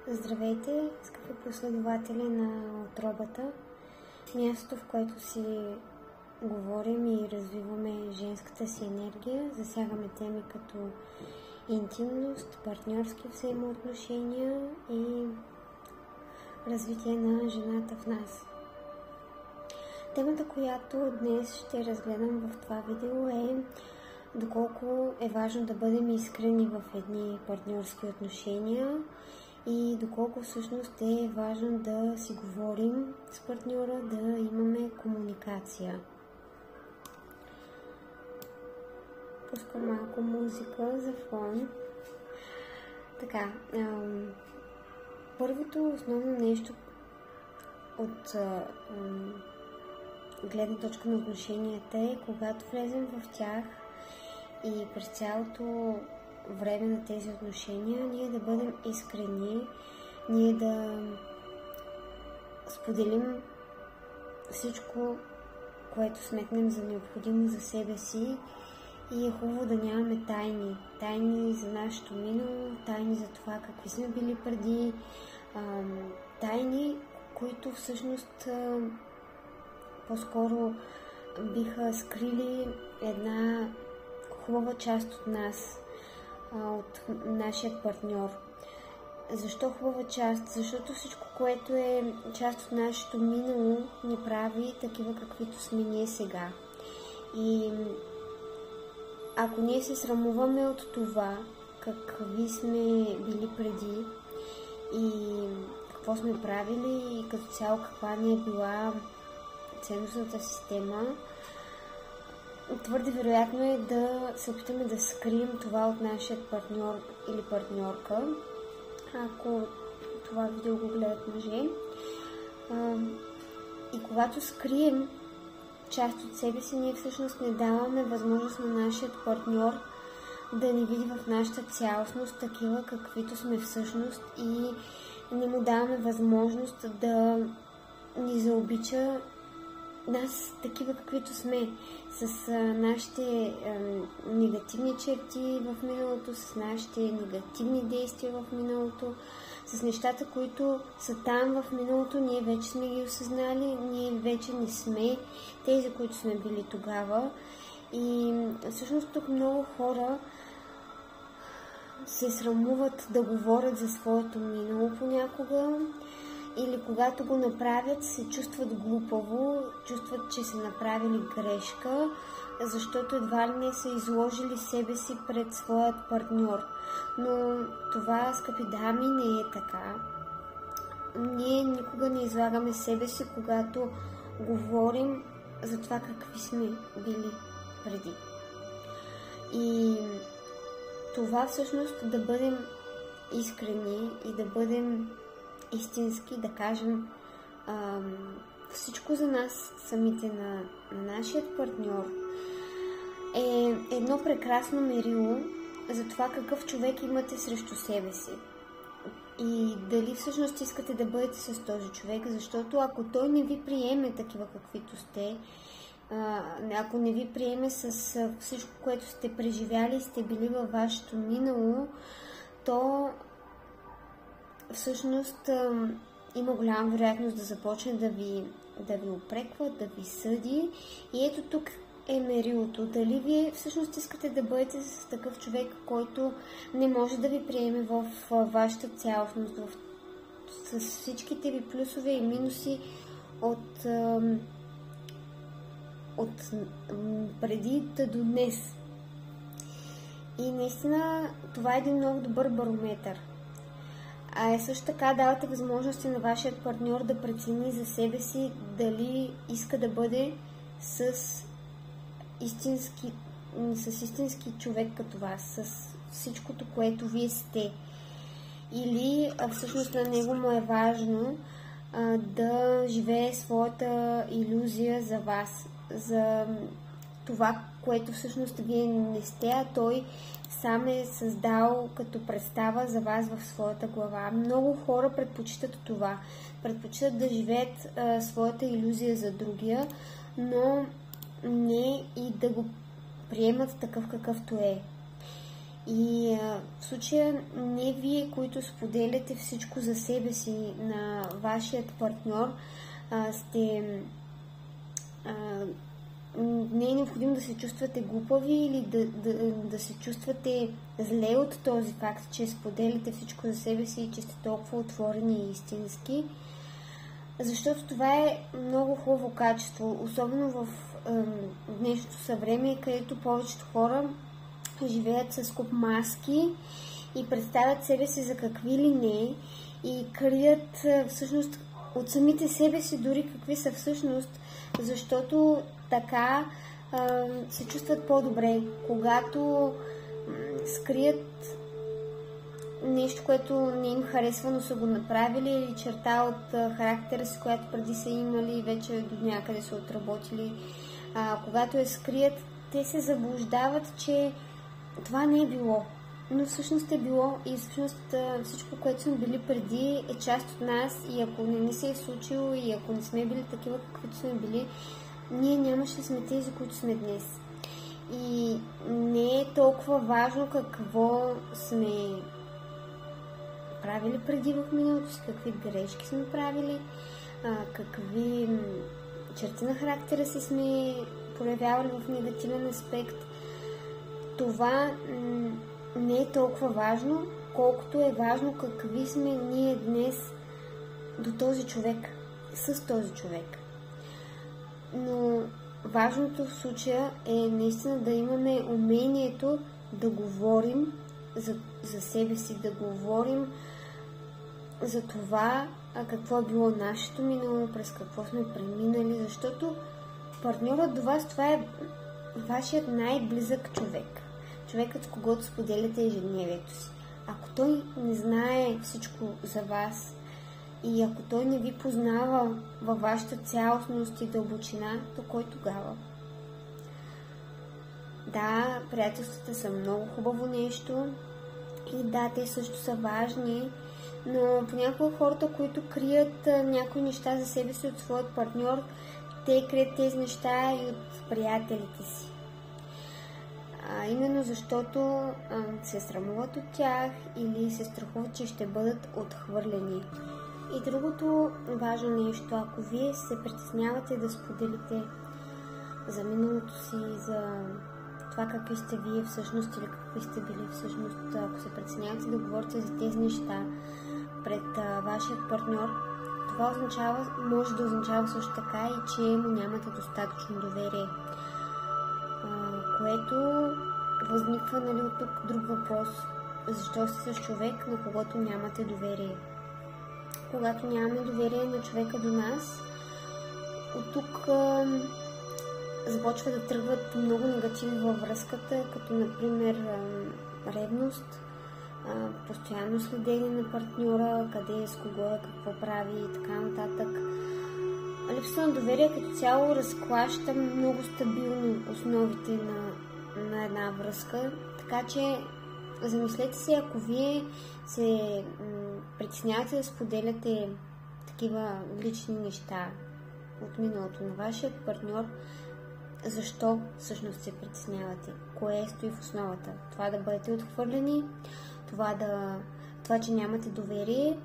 Здравейте, скъпи последователи на Отробата, мястото, в което си говорим и развиваме женската си енергия, засягаме теми като интимност, партньорски взаимоотношения и развитие на жената в нас. Темата, която днес ще разгледам в това видео е доколко е важно да бъдем искрени в едни партньорски отношения и доколко всъщност е важно да си говорим с партньора, да имаме комуникация. Пускам малко музика за фон. Така, първото основно нещо от гледна точка на отношенията е, когато влезем в тях и през цялото време на тези отношения, ние да бъдем искрени, ние да споделим всичко, което сметнем за необходимо за себе си, и е хубаво да нямаме тайни. Тайни за нашето минало, тайни за това какви сме били преди, тайни, които всъщност по-скоро биха скрили една хубава част от нас, от нашия партньор. Защо хубава част? Защото всичко, което е част от нашето минало, ни прави такива, каквито сме ние сега. И ако ние се срамуваме от това, какви сме били преди и какво сме правили и като цяло каква ни е била ценностната система, твърде вероятно е да се опитаме да скрием това от нашия партньор или партньорка, ако това видео го гледат мъже. И когато скрием част от себе си, ние всъщност не даваме възможност на нашия партньор да ни види в нашата цялостност, такива каквито сме всъщност, и не му даваме възможност да ни заобича нас такива каквито сме, с нашите негативни черти в миналото, с нашите негативни действия в миналото, с нещата, които са там в миналото, ние вече сме ги осъзнали, ние вече не сме тези, които сме били тогава. И всъщност тук много хора се срамуват да говорят за своето минало понякога, или когато го направят, се чувстват глупаво, чувстват, че са направили грешка, защото едва ли не са изложили себе си пред своят партньор. Но това, скъпи дами, не е така. Ние никога не излагаме себе си, когато говорим за това какви сме били преди. И това всъщност да бъдем искрени и да бъдем истински, да кажем всичко за нас самите, на нашия партньор, е едно прекрасно мерило за това какъв човек имате срещу себе си и дали всъщност искате да бъдете с този човек, защото ако той не ви приеме такива каквито сте, ако не ви приеме с всичко, което сте преживяли, сте били във вашето минало, то всъщност има голяма вероятност да започне да ви упреква, да ви съди. И ето тук е мерилото. Дали вие всъщност искате да бъдете с такъв човек, който не може да ви приеме в вашата цялостност, с всичките ви плюсове и минуси от преди до днес. И наистина това е един много добър барометър. А е също така давате възможности на вашия партньор да прецени за себе си дали иска да бъде с истински човек като вас, с всичкото, което вие сте. Или всъщност на него му е важно да живее своята илюзия за вас, за това, което всъщност вие не сте, а той сам е създал като представа за вас в своята глава. Много хора предпочитат това. Предпочитат да живеят своята илюзия за другия, но не и да го приемат такъв какъвто е. И в случая не вие, които споделяте всичко за себе си на вашият партньор, не е необходимо да се чувствате глупави или да се чувствате зле от този факт, че споделяте всичко за себе си и че сте толкова отворени и истински. Защото това е много хубаво качество, особено в днешното съвремие, където повечето хора живеят с куп маски и представят себе си за какви ли не и крият всъщност от самите себе си дори какви са всъщност, защото така се чувстват по-добре. Когато скрият нещо, което не им харесва, но са го направили, или черта от характера си, която преди са имали и вече до някъде са отработили, когато я скрият, те се заблуждават, че това не е било. Но всъщност е било и всъщност всичко, което сме били преди, е част от нас и ако не ни се е случило и ако не сме били такива, каквито сме били, ние нямаше да сме тези, които сме днес. И не е толкова важно какво сме правили преди в миналото си, какви грешки сме правили, какви черти на характера си сме проявявали в негативен аспект. Това не е толкова важно, колкото е важно какви сме ние днес до този човек, с този човек. Но важното в случая е наистина да имаме умението да говорим за себе си, да говорим за това какво е било нашето минало, през какво сме преминали, защото партньорът до вас, това е вашият най-близък човек. Човекът, с когото споделяте ежедневието си. Ако той не знае всичко за вас и ако той не ви познава във вашата цялостност и дълбочина, то кой тогава? Да, приятелствата са много хубаво нещо и да, те също са важни, но понякога хората, които крият някои неща за себе си от своят партньор, те крият тези неща и от приятелите си. Именно защото се срамуват от тях или се страхуват, че ще бъдат отхвърлени. И другото важно нещо, ако вие се притеснявате да споделите за миналото си, за това какви сте вие всъщност или какви сте били всъщност, ако се притеснявате да говорите за тези неща пред вашият партньор, това може да означава също така и че му нямате достатъчно доверие. Което възниква, нали, от тук друг въпрос. Защо сте с човек, на когото нямате доверие? Когато нямаме доверие на човека до нас, от тук започва да тръгват много негативи във връзката, като например ревност, постоянно следение на партньора, къде е, с кого е, какво прави и така нататък. Липсата на доверие като цяло разклаща много стабилно основите на една връзка, така че замислете се, ако вие се притеснявате да споделяте такива лични неща от миналото на вашия партньор, защо всъщност се притеснявате? Кое стои в основата? Това да бъдете отхвърлени, това, че нямате доверие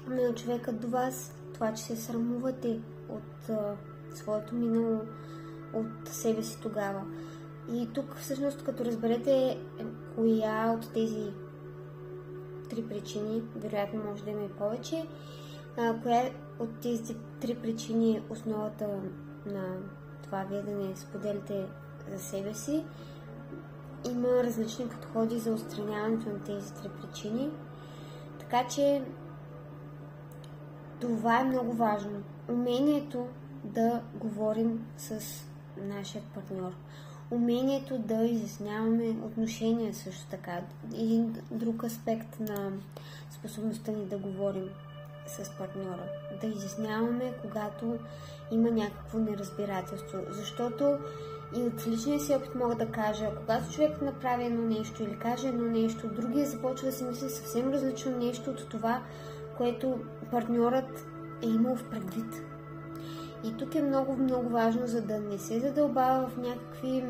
на човека до вас, това, че се срамувате от своето минало, от себе си тогава. И тук всъщност, като разберете коя от тези три причини, вероятно може да има и повече, коя от тези три причини е основата на това вие да не споделите за себе си, има различни подходи за отстраняването на тези три причини. Така че това е много важно. Умението да говорим с нашия партньор. Умението да изясняваме отношения също така. Един друг аспект на способността ни да говорим с партньора. Да изясняваме, когато има някакво неразбирателство. Защото и от личния си опит мога да кажа, когато човек направи едно нещо или каже едно нещо, другия започва да си мисли съвсем различно нещо от това, което партньорът е имал в предвид. И тук е много, много важно, за да не се задълбава в някакви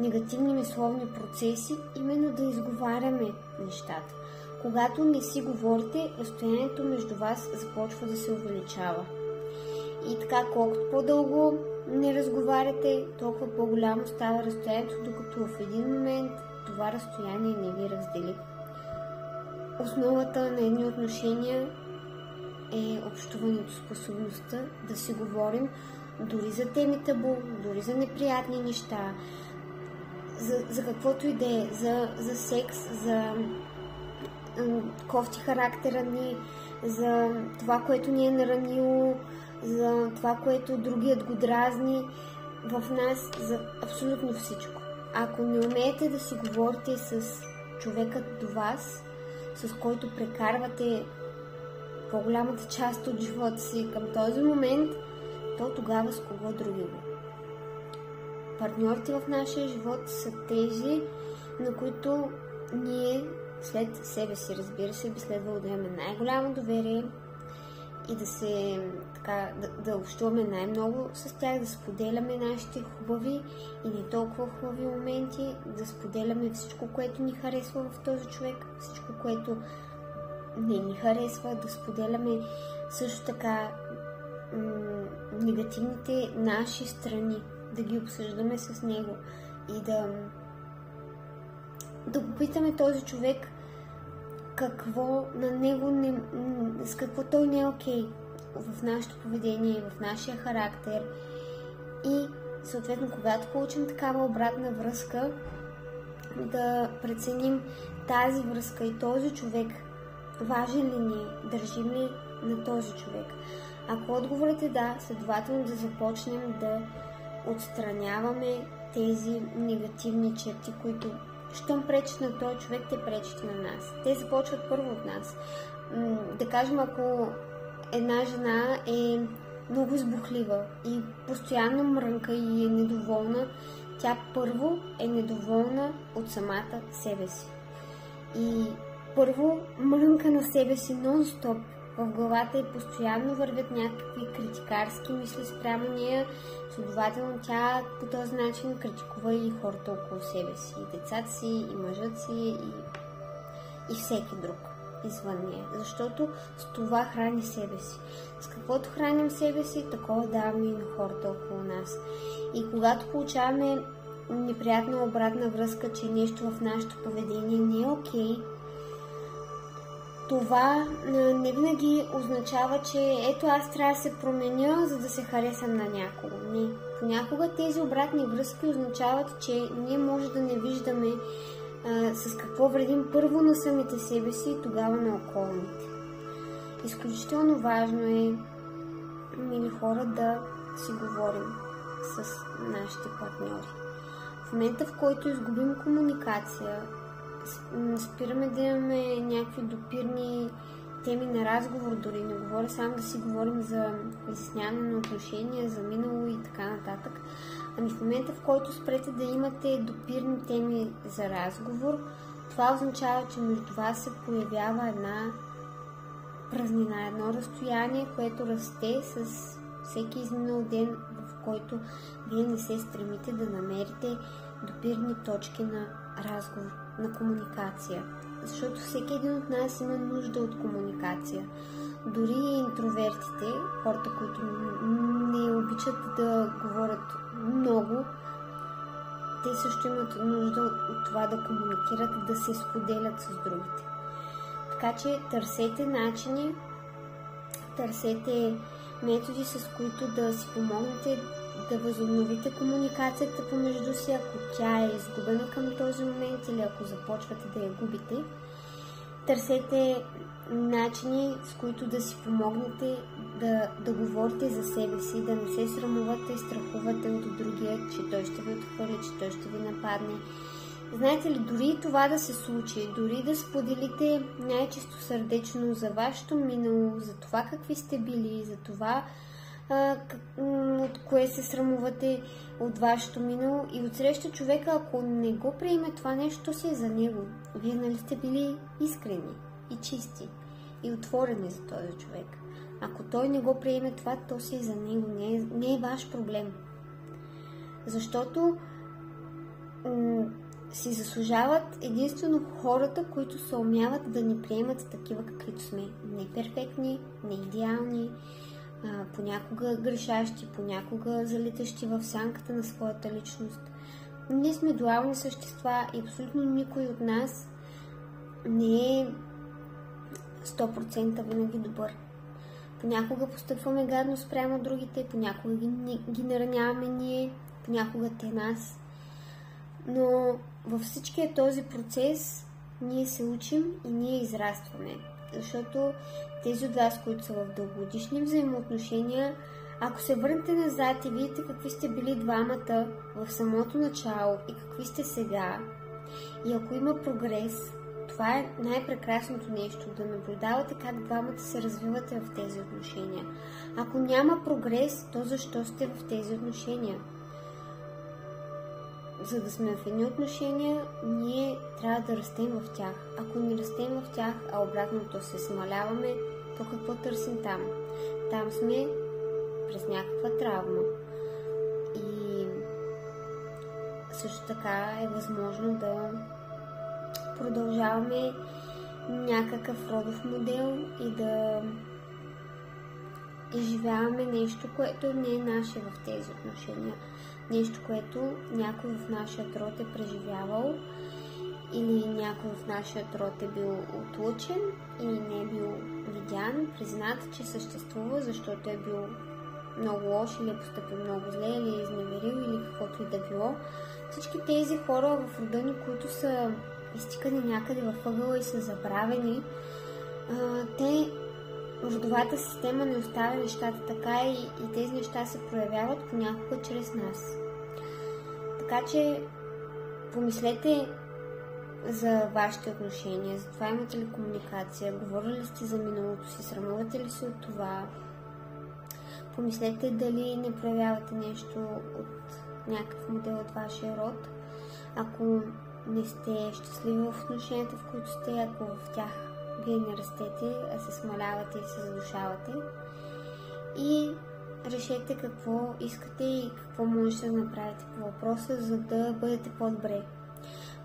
негативни мисловни процеси, именно да изговаряме нещата. Когато не си говорите, разстоянието между вас започва да се увеличава. И така, колкото по-дълго не разговаряте, толкова по-голямо става разстоянието, докато в един момент това разстояние не ви раздели. Основата на едни отношения е общуването, способността да си говорим дори за теми табу, дори за неприятни неща, за каквото и да е, за секс, за кофти характера ни, за това, което ни е наранило, за това, което другият го дразни в нас, за абсолютно всичко. Ако не умеете да си говорите с човекът до вас, с който прекарвате по-голямата част от живота си към този момент, то тогава с кого други го? Партньорите в нашия живот са тези, на които ние след себе си, разбира се, би следвало да имаме най-голямо доверие и да общуваме най-много с тях, да споделяме нашите хубави и не толкова хубави моменти, да споделяме всичко, което ни харесва в този човек, всичко, което не ни харесва, да споделяме също така негативните наши страни, да ги обсъждаме с него и да попитаме този човек какво на него с какво той не е окей в нашето поведение, в нашия характер. И съответно, когато получим такава обратна връзка, да преценим тази връзка и този човек важен ли ни е, държим ли на този човек. Ако отговорът е да, следователно да започнем да отстраняваме тези негативни черти, които щом пречат на този човек, те пречат на нас. Те започват първо от нас. Да кажем, ако една жена е много избухлива и постоянно мрънка и е недоволна, тя първо е недоволна от самата себе си. И първо мрънка на себе си нон-стоп. В главата и постоянно вървят някакви критикарски мисли спрямо нея, следователно тя по този начин критикува и хората около себе си, и децата си, и мъжът си, и всеки друг извън нея, защото с това храни себе си. С каквото храним себе си, такова даваме и на хората около нас. И когато получаваме неприятна обратна връзка, че нещо в нашето поведение не е окей, това не винаги означава, че ето аз трябва да се променя, за да се харесам на някого. Не. Понякога тези обратни връзки означават, че ние може да не виждаме с какво вредим първо на самите себе си и тогава на околните. Изключително важно е, мили хора, да си говорим с нашите партньори. В момента, в който изгубим комуникация, спираме да имаме някакви допирни теми на разговор, дори не говоря само да си говорим за изясняване на отношения, за минало и така нататък. Ами в момента, в който спрете да имате допирни теми за разговор, това означава, че между вас се появява една празнина, едно разстояние, което расте с всеки изминал ден, в който вие не се стремите да намерите допирни точки на разговор, на комуникация. Защото всеки един от нас има нужда от комуникация. Дори и интровертите, хората, които не обичат да говорят много, те също имат нужда от това да комуникират, да се споделят с другите. Така че търсете начини, търсете методи, с които да си помогнете да възобновите комуникацията помежду си, ако тя е изгубена към този момент или ако започвате да я губите. Търсете начини, с които да си помогнете да говорите за себе си, да не се срамувате и страхувате от другия, че той ще ви отхвърли, че той ще ви нападне. Знаете ли, дори това да се случи, дори да споделите най-чисто сърдечно за вашето минало, за това какви сте били, за това от кое се срамувате от вашето минало и отсреща човека, ако не го приеме това нещо, то си е за него. Вие нали сте били искрени и чисти и отворени за този човек. Ако той не го приеме това, то си е за него, не е ваш проблем. Защото си заслужават единствено хората, които се умяват да ни приемат такива каквито сме. Не перфектни, не идеални, понякога грешащи, понякога залитащи в сянката на своята личност. Ние сме дуални същества и абсолютно никой от нас не е 100% винаги добър. Понякога постъпваме гадно спрямо другите, понякога ги нараняваме ние, понякога те нас. Но във всичкия този процес ние се учим и ние израстваме. Защото тези от вас, които са в дългогодишни взаимоотношения, ако се върнете назад и видите какви сте били двамата в самото начало и какви сте сега, и ако има прогрес, това е най-прекрасното нещо, да наблюдавате как двамата се развивате в тези отношения. Ако няма прогрес, то защо сте в тези отношения? За да сме в едни отношения, ние трябва да растем в тях. Ако не растем в тях, а обратното се смаляваме, то какво търсим там? Там сме през някаква травма. И също така е възможно да продължаваме някакъв родов модел и да изживяваме нещо, което не е наше в тези отношения. Нещо, което някой в нашия род е преживявал или някой в нашия род е бил отлучен или не е бил видян, признат, че съществува, защото е бил много лош или е постъпил много зле или е изневерил или каквото и да било. Всички тези хора в рода ни, които са изтикани някъде във ъгъла и са забравени, те родовата система не оставя нещата така и тези неща се проявяват понякога чрез нас. Така че помислете за вашите отношения, за това имате ли комуникация, говорили сте за миналото си, срамувате ли се от това, помислете дали не проявявате нещо от някакъв модел от вашия род. Ако не сте щастливи в отношенията, в които сте, ако в тях вие не растете, а се смалявате и се задушавате. И решете какво искате и какво можете да направите по въпроса, за да бъдете по-добре.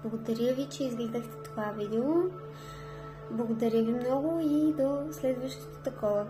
Благодаря ви, че изгледахте това видео. Благодаря ви много и до следващото такова.